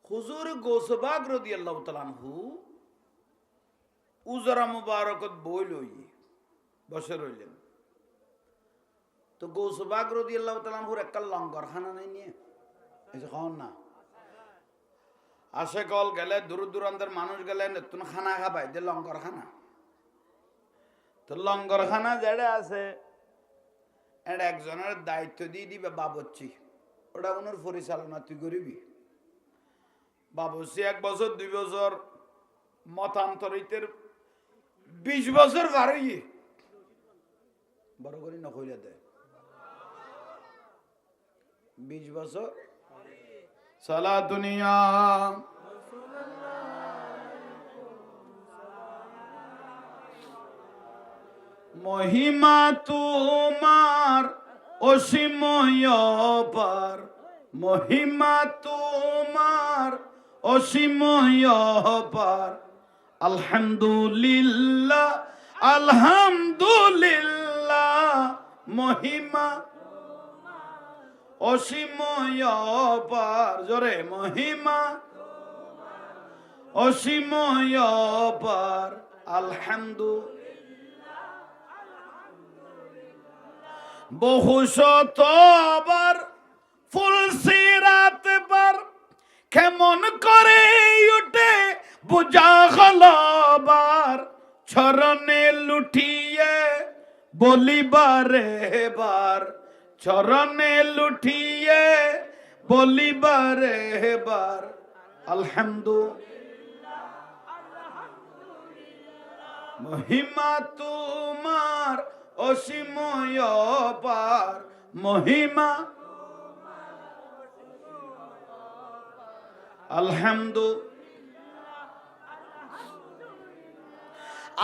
হুজুর গৌসবাগ রাদিয়াল্লাহু তাআলা আনহু উজরা মুবারকত বই লই বসে রইলেন। তো গৌসবাগ রাদিয়াল্লাহু তাআলা আনহুর একটা লঙ্গরখানা নাই নিয়ে এই যে খাওন না আসে কল গেলে দূর দূরান্তের মানুষ গেলে নতুন খানা খাবাই যে লঙ্গরখানা। তো লঙ্গরখানা যেটা আছে এটা একজনের দায়িত্ব দিয়ে দিবে বাবুর্চি, ওটা ওনার পরিচালনা তুই করবি। বাবুর্চি 1 বছর 2 বছর মতান্তরিতের 20 বছর পার হইয়ে বড় করে নকইলা দেয় 20 বছর সালা দুনিয়া মহিমা তোমার অসীময় পার, মহিমা তোমার অসীময় পার। আলহামদুলিল্লাহ আলহামদুলিল্লাহ মহিমা অসীময় পার, জোরে মহিমা অসীময় পার। আলহামদুলিল্লাহ বহু শতবার ফুল সিরাত বার কেমন করে উঠে বুঝা হলবার, চরণে লুঠিয়ে বলিবারে বার, চরণে লুঠিয়ে বলিবারে বার। আলহামদুলিল্লাহ মহিমা তোমার অসীময় পার, মহিমা আলহামদুলিল্লাহ।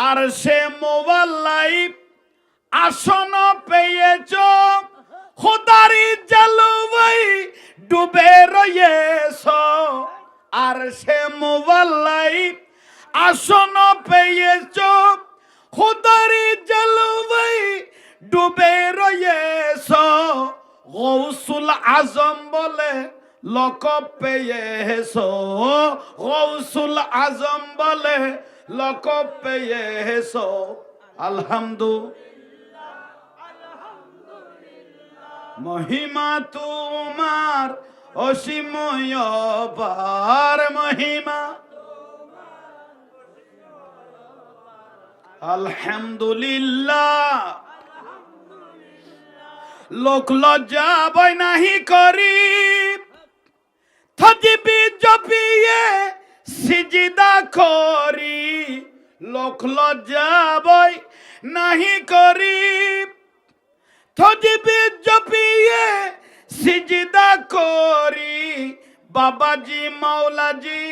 আর সে মোবাল্লাই আসন পেয়েছ খোদারি জলওয়াই ডুবে রয়েছ, আর সে মোবাল্লাই আসন পেয়েছ খোদারি জলওয়াই ডুবে রয়েছ। গৌসুল আজম বলে লকব পেয়েছ, গৌসুল আজম বলে লকব পেয়েছ। আলহামদুলিল্লাহ মহিমা তোমার অসীময় পার, মহিমা আলহামদুলিল্লাহ। লোক লজ্জা বই নাহি করি থজিবি জপিয়ে সিজদা করি, লোক লজ্জা বই নাহি করি থজিবি জপিয়ে সিজদা করি। বাবাজি মাওলাজি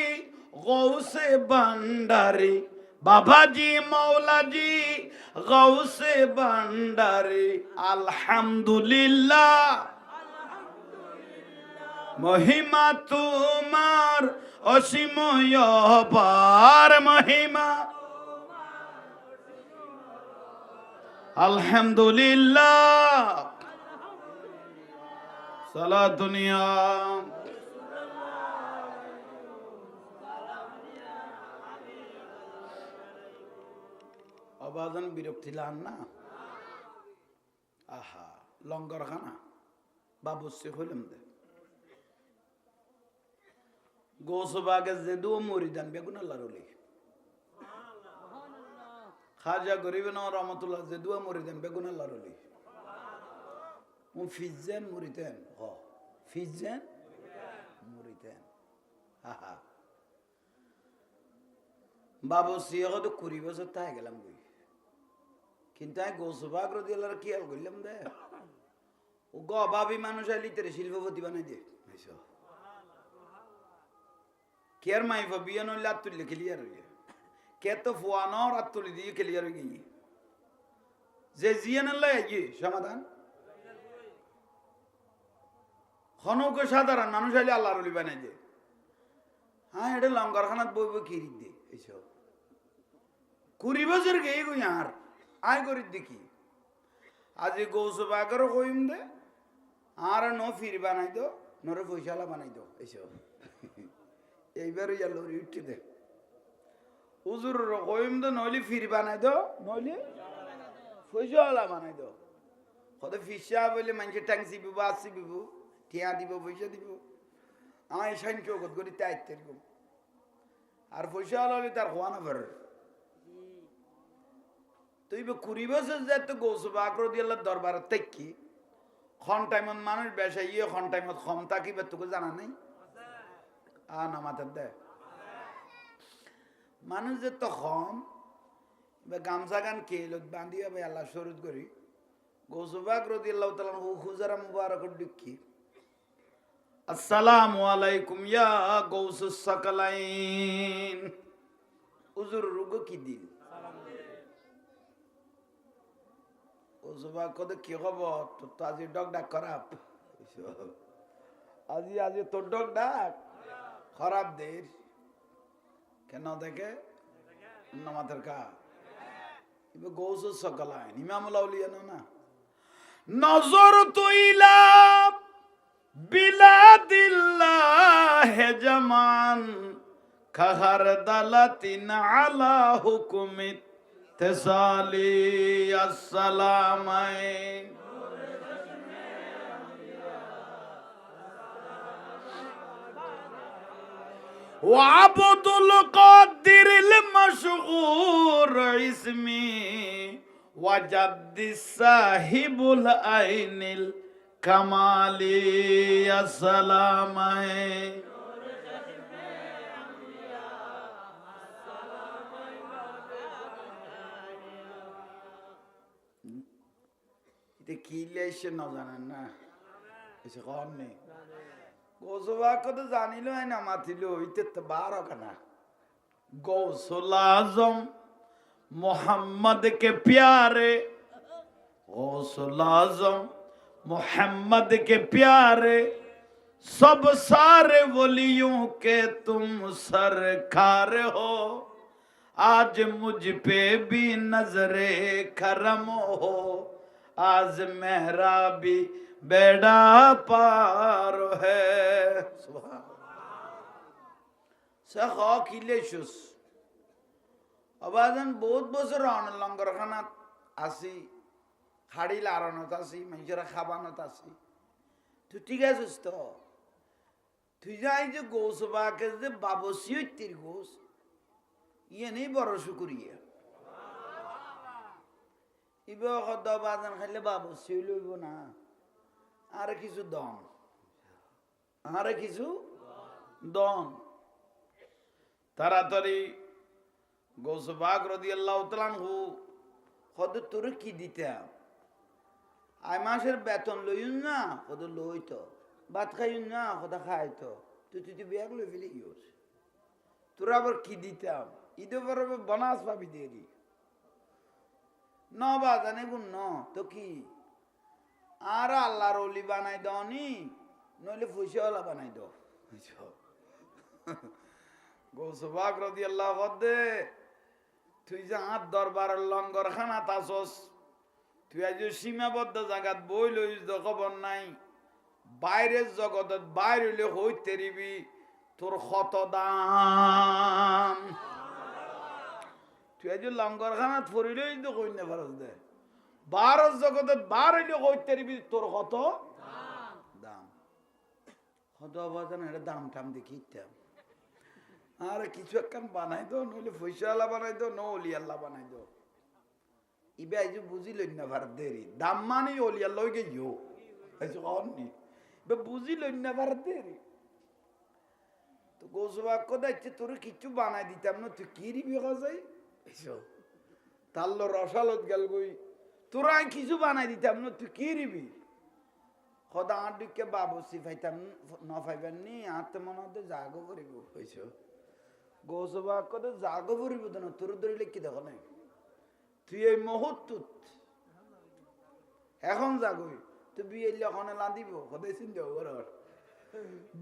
গৌসে ভান্ডারি, বাবাজি মাওলাজি গৌসে ভান্ডারি। আলহামদুলিল্লাহ মহিমা তোমার অসীময় পার, মহিমা আলহামদুলিল্লাহ। সালা দুনিয়া অবাদন বিরক্তি লান না। আহা লঙ্গরখানা বাবুসি হইলাম দে গোসবাগে যেদু মরিদান বেগুন আল্লাহর ওলি খাজা গরিবে ন রহমতুল্লাহ যেদু মরিদান বেগুন আল্লাহর ওলি ও ফিজেন মরিতেন হ ফিজেন মরিতেন। আহা বাবুসি এখন তো 20 বছর তাই গেলাম বই, কিন্তু আমি গৌসবাগ রাদিয়াল্লাহু কি হাল করলাম দে ও গবাবি মানুষ আইলি তেরে শিল্পপতি বানাই দে কেয়ার মাইফা বিয়ান হইলে আর তুললে ক্লিয়ার হইয়া কে তো ফুয়ানোর আর তুলি দিয়ে ক্লিয়ার হয়ে গিয়ে যে জিয়ান গিয়ে সমাধান খনক সাধারণ মানুষ আইলে আল্লাহর ওলি বানাই দে। হ্যাঁ এটা লঙ্গরখানাত বই বই কিরিক দে এইসব 20 বছর গিয়ে গই আর আয় করি দেখি আজ গৌসবাগরও কইম দে আর ন ফির বানাই দো নরে পয়সালা বানাই দো এইসব এইবার ইয়া লরি উঠে দে হুজুর কইম তো নইলে ফির বানাই দো নইলে পয়সাওয়ালা বানাই দো কত ফিসা বলে মানুষের ট্যাং চিবিব আসিবিব টিয়া দিব পয়সা দিব আমার সংখ্য কত করি তাই এরকম আর পয়সাওয়ালা হলে তার হওয়া না পারে তুই কুড়ি বছর যে তো গৌসব আকরদি আল্লাহ দরবারে তেকি খন টাইমত মানুষ বেসা ইয়ে খন টাইমত কম থাকিবে তোকে জানা নেই না মাথার দে মানুষ যে তো কম গামছা গান কে লোক বান্ধি হবে আল্লাহ শরীর করি গৌসব আকরদি আল্লাহ তালা হুজারা মুবারক ডিকি আসসালামু আলাইকুম ইয়া গৌসুস সাকালাইন হুজুর রুগো কি দিন কত কি খবর তোর তো আজি ডক ডাক খারাপ আজি তোর ডক ডাক খারাপ দের কেন দেখে মাথার কা গৌসুস সাকালাইন ইমামুল আউলিয়া না নজর তুইলা বিলাদিল্লাহ জামান খাহার দালাতিন আলা হুকুমিত তেসালি আসসালামাইন ওয়াবদুল কাদিরিল মাশগুর ইসমি ওয়াজাদ্দিস সাহিবুল আইনিল কামালি আসসালামাইন কি লেছে না জানেন না এসে কম নেই গোসবা কত জানিল না মাতিল হইতে তো বারো কানা গৌসুল আজম मोहम्मद के प्यारे गौसुल आज़म मोहम्मद के प्यारे सब सारे वलियों के तुम सरकार हो आज मुझ पे भी नजरे करम हो आज मेरा भी बेड़ा पार है सखा किलेशुस अबादन बहुत बছর লঙ্গরখানা আসি খাড়ি লাড়ানোত আসি মানুষেরা খাবানোত আসি তুই ঠিক আছিস তো তুই যাই যে গোস বাকে যে বাবসি হইতির গোস ইয়ে নেই বড় শুকুরিয়া ইবে কত বাজান খাইলে বাবসি লইব না আর কিছু দম আরে কিছু দম তাড়াতাড়ি গৌসবাগ রাদিয়াল্লাহু তাআলা আনহু কত তোর কি দিতাম আই মাসের বেতন লইন না কত লইতো ভাত খাইন না কত খাইতো তুই ব্যাগ লই ফেলে গিয়েছ তোর আবার কি দিতাম ঈদের পরে বোনাস পাবি দেরি ন বাজানে গুণ ন তো কি আর আল্লাহর ওলি বানাই দাওনি নইলে পয়সাওয়ালা বানাই দাও গৌসবাগ রাদিয়াল্লাহু আনহু তুই যে হাত দরবারের লঙ্গর খানা তাসস তুই আজ সীমাবদ্ধ জায়গাত বই লইস তো খবর নাই বাইরের জগতত বাইর হইলে হইতে দিবি তোর কত দাম তুই আজ লঙ্গর খানাত ফরিলেই তো কই না পারস দে বারো জগতত বার হইলে হইতে দিবি তোর কত দাম কত বাজান এটা দাম টাম দেখিতাম আর কিছু একখান বানাই দো নইলে পয়সাওয়ালা বানাই দো ন অলি আল্লাহ বানাই দো ইবে আইজু বুঝিল না ভার দেরি দাম মানে অলি আল্লাহ গে ইয়ো আইজু কননি বে বুঝিল না ভার দেরি তো গোসবা কোদাইছে তোর কিছু বানাই দিতাম না তুই কি রিবি যাই এসো তাল্লো রসালত গেল গই তোরা কিছু বানাই দিতাম না তুই কি রিবি খদা আড্ডিকে বাবসি ফাইতাম ন ফাইবেন নি আত্ম মনে হতে জাগো করিব হইছো গৌসবা কত জাগো করিব না তোর ধরিলে কি দেখো নাই তুই এই মুহূর্তত এখন জাগই তুই বিয়ে ওখানে লাঁদিব সদায় চিন্তা কর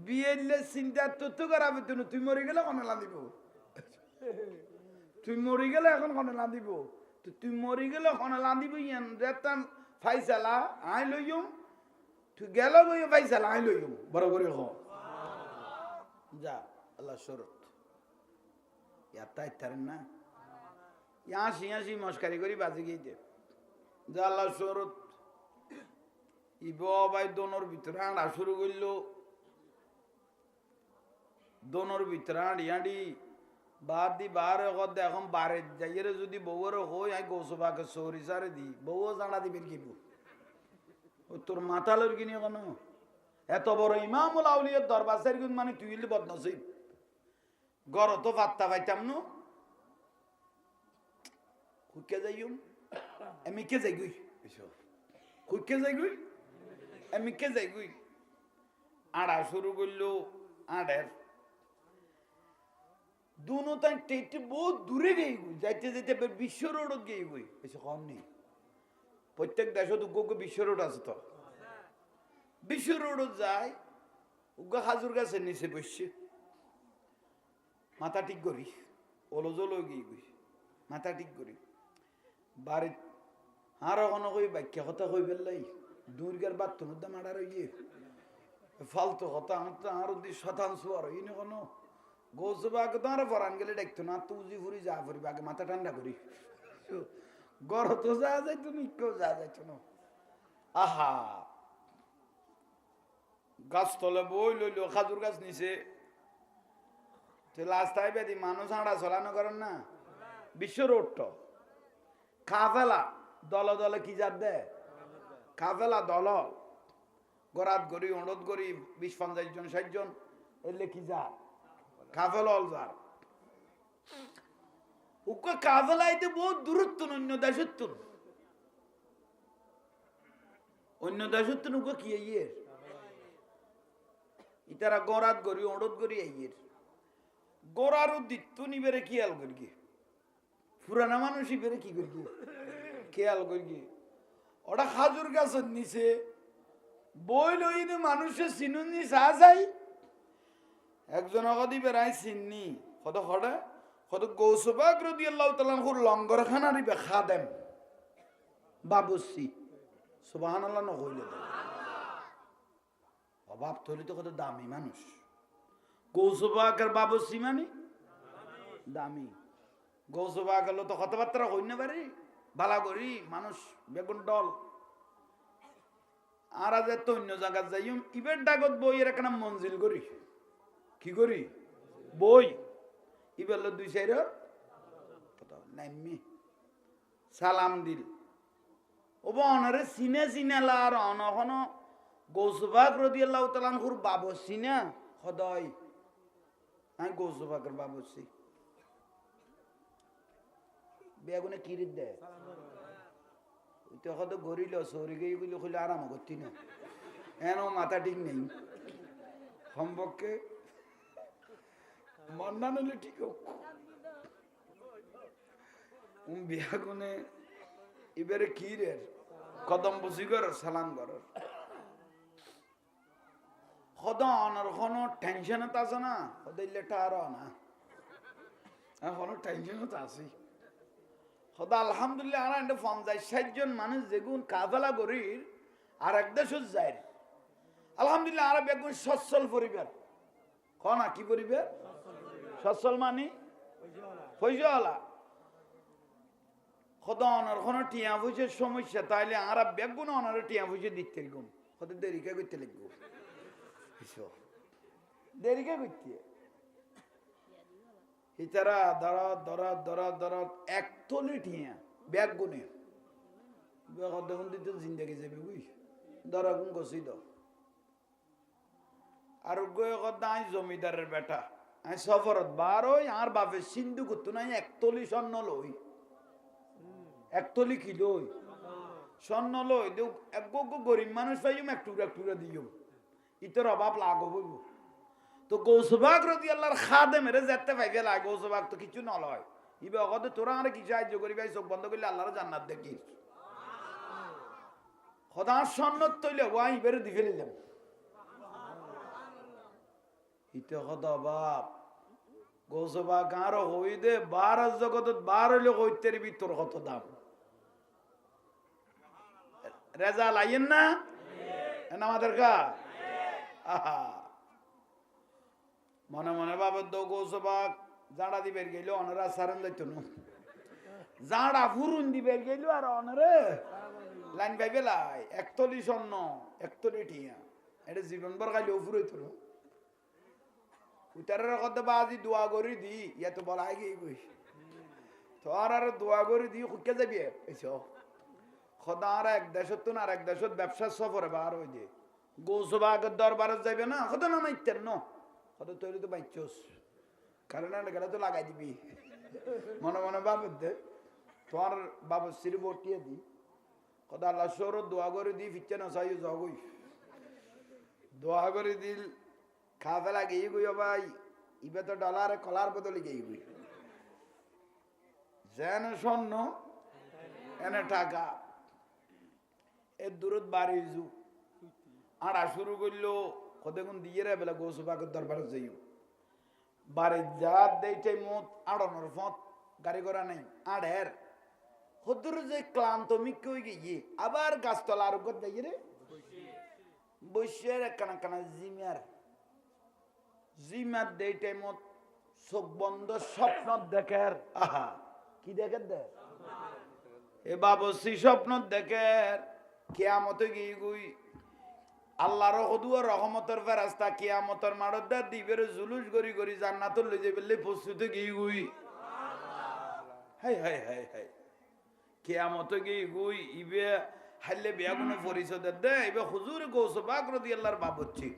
বিয়ে চিন্তা তো করাবে তুই মরি গেলে ওখানে লাঁদিব তুই মরি গেলে এখন ওখানে লাঁদিব তুই মরি গেলে ওখানে লাঁদিব যেতাম ফাইসালা আই লইম তুই গেল বই ফাইসালা আই লইম বড় করে হ যা আল্লাহ শরত ইয়াত্তা ইত্তারেন না ইয়াসি মস্কারি করি বাজে গিয়ে যে আল্লাহ শরত ইব ভাই দোনোর ভিতরে আঁড়া শুরু করল দোনোর ভিতরে আঁড়ি বাদ দি বার এখন বারে যাইয়ে যদি বউর হই আই গৌসবাকে সৌরি সারে দি বউও জানা দিবেন কি তোর মাথা লর কিনি কেন এত বড় ইমামুল আউলিয়ার দরবার সারি মানে তুই বদনসিব গড় তো পাত্তা পাইতাম নু খুঁকে যাইম আমি কে যাই গুই খুঁকে যাই গুই আমি কে যাই গুই আড়া শুরু করলো আড়ের দুনো তাই টেটে বহুত দূরে গেই গুই যাইতে যাইতে বিশ্ব রোডত গেই গুই এসে কম নেই প্রত্যেক দেশত উগ্র বিশ্ব রোড আছে তো বিশ্ব রোডত যায় উগ্র হাজুর গাছের নিচে বসছে মাথা ঠিক করি ওলজল গিয়ে গুই মাথা ঠিক করি বাড়ি আর কোনো কই ব্যাখ্যা কথা কই পেলাই দুর্গের বাথরুম মধ্যে মারার গিয়ে ফালতু কথা আর শতাংশ আর ইনি কোনো গোসবাকে তো আর ফরান গেলে দেখতো না তুজি ফুরি যা ফুরি আগে মাথা ঠান্ডা করি গড় তো যা যাই তুমি কেউ যা যাইছো না আহা গাছতলে বই লইল খাজুর গাছ নিচে রাস্তায় বেদি মানুষ আড়া চলানো করেন না বিশ্ব রোডটা কাফেলা দলে দলে কি যার দে কাফেলা দল গরাত গড়ি অড়ত গড়ি 20-50 জন 60 জন এলে কি যা কাফেলা অল যার উকে কাফেলাইতে বহুত দূরত্ব অন্য দেশত্ব উকে কি ইয়ের ইতারা গরাত গড়ি অড়ত গড়ি ইয়ের গোড়ার উদ্দিত্ত নিবেরে খেয়াল করি পুরানা মানুষ ইবেরে কি করি খেয়াল করি ওটা খাজুর গাছের নিচে বই লই মানুষের চিনুনি চা যাই একজন অগদি বেড়াই চিননি কত খড়ে কত গৌসবাক রাদিয়াল্লাহু তাআলা লঙ্গর খানা দিবে খাদেম বাবুসি সুবহানাল্লাহ নকইলে অভাব তৈরি তো কত দামি মানুষ গৌসবাকের বাবুসি মানে দামি গৌসবাক হলো তো কথাবার্তা হই না পারি বালা করি মানুষ বেগুন ডল আর আজ এত অন্য জায়গা যাই ইবের ডাগত বইয়ের একটা মঞ্জিল করি কি করি বই ইবেল 2-4 নাইমি সালাম দিল ও অনরে সিনে সিনেলা আর অনখন গৌসবাক রাদিয়াল্লাহু তাআলা আনহুর বাবুসি না খদয় আমি গৌসবাকের বাবুসি বেগুনে কিরিত দেয় ওই তো কত গরিল সরি গিয়ে গুলো খুলে আরাম করতি না এন মাথা ঠিক নেই সম্পর্কে মন্না নিলে ঠিক হোক বেগুনে এবারে কিরের কদম বসি কর সালাম কর সদা অনার কোনো টেনশনত আছে না সদাইলে টার না এখনো টেনশনত আছি সদা আলহামদুলিল্লাহ আর 50-60 জন মানুষ যেগুন কাফেলা গরির আর এক দেশ যায় আলহামদুলিল্লাহ আর বেগুন সচ্ছল পরিবার না কি পরিবার সচ্ছল মানে পয়সাওয়ালা সদা অনার কোনো টিয়া পয়সার সমস্যা তাইলে আর বেগুন অনার টিয়া পয়সা দিতে লিখুন সদা দেরিকা করতে লিখব দেরিকা করতে ইতারা দরাত 1 তলি টিয়া ব্যাগ গুনে দেখুন দিতে জিন্দাগি যাবে বুঝ দরা গুন গছি দাও আর গয়ে কথা আই জমিদারের বেটা আই সফরত বারোই আর বাপে সিন্ধু করতো না 1 তলি স্বর্ণ লই 1 তলি কি লই স্বর্ণ লই দেউ এক গরিব মানুষ পাইম একটু দিও ইতর অভাব লাগ হইব তো গৌসবাক রাদিয়াল্লাহর খাদেমের যেতে পাইবে লাগে গৌসবাক তো কিছু নলয় ইবে অগতে তোরা আরে কি সাহায্য করি ভাই চোখ বন্ধ করলে আল্লাহর জান্নাত দেখিস খোদার সন্নত তৈলে ওয়াই বেরে দি ফেলিলাম ইতে খোদা বাপ গৌসবাক আর হই দে 12 জগতত 12 লোক হইতের ভিতর কত দাম রেজা লাইন না আমাদের কা আহা মনে মনে বাবার দো গৌসবাগ জাঁড়া দিবের গেল অনরা সারেন যাইতো না জাঁড়া ফুরুন দিবের গেল আর অনরে লাইন পাইবে লাই 41 অন্ন 41 টিয়া এটা জীবন ভর খাইলে ফুরই তোর উতারের কথা বাজি দোয়া করি দি ইয়া তো বলা গিয়ে গই তোর আর দোয়া করি দি খুঁজে যাবি এসো খোদা আর এক দেশত তো আর এক দেশত ব্যবসার সফরে বার হয়ে যে গৌসবাগের দরবারে যাবে না খোদা না নাইতেন না খোদা তৈরি তো বাইচোস কারণ গেলে তো লাগাই দিবি মনে মনে বাবুর দে তোমার বাবুর সির বটিয়ে দি খোদা আল্লাহ সর দোয়া করে দি ফিচ্ছে না চাই জগই দোয়া করে দিল খা ফেলা গিয়ে গই ভাই ইবে তো ডলারে কলার বদলে গিয়ে গই যেন স্বর্ণ এনে টাকা এর দূরত বাড়ি যু আড়া শুরু করলো কতক্ষণ দিয়ে রে বেলা গৌসবাগের দরবারে যাইও বাড়ি যা দেইটাই মত আড়ানোর ফত গাড়ি করা নাই আড়ের হদুর যে ক্লান্ত মিক হয়ে গিয়ে আবার গাছতলা আর উপর যাই রে বসে কানা কানা জিমার দেইটাই মত চোখ বন্ধ স্বপ্ন দেখের আহা কি দেখে দে এ বাবসি স্বপ্ন দেখের কিয়ামতে গিয়ে গুই আল্লাহর হদুয়া রহমতের ফেরেশতা কিয়ামতের মাড়ত দিবের জুলুস গরি গরি জান্নাতুল লই যাইবে প্রস্তুত গিয়ে গুই হাই হাই হাই হাই কিয়ামতে গিয়ে গুই ইবে হাইলে বিয়া কোনো পরিচয় দে ইবে হুজুর গৌসবাগ রাদিয়াল্লাহু বাবচ্চি